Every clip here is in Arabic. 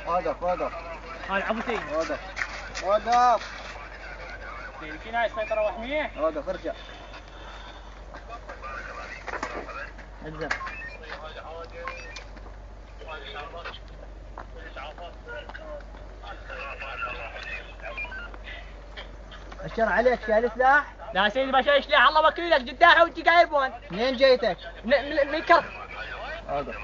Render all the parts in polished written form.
وقف وقف. هاي عبوتين. وقف وقف. فينا السيطرة وحمية. وقف ارجع. الزم. اشر عليك شايل سلاح؟ لا سيدي ما شايل سلاح الله وكيلك جداحة وانت قايل بون. منين جيتك؟ من كرف. وقف.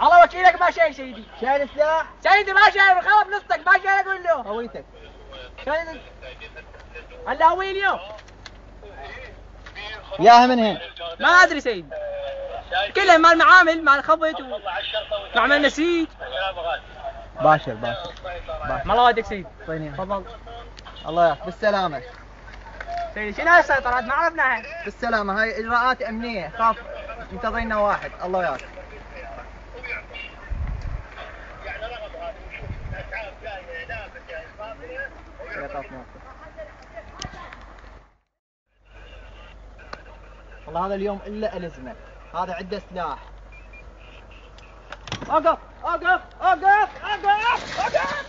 الله وكيلك ما شايل سيدي. شايل سلاح؟ سيدي ما شايل خرب نصك ما شايل اقول له. هويتك. سيدي. هلا هوي اليوم. ياها من هين؟ ما ادري سيدي. كلهم مال معامل مال خبط ومعمل نسيج. باشر باشر. ما الله ودك سيدي. طيني. تفضل. الله ياك بالسلامة. سيدي شنو هاي السيطرات ما عرفناها. بالسلامة هاي اجراءات امنية خاف منتظرينا واحد. الله ياك. والله هذا اليوم الا الزمه. هذا عنده سلاح. اوقف اوقف اوقف اوقف اوقف.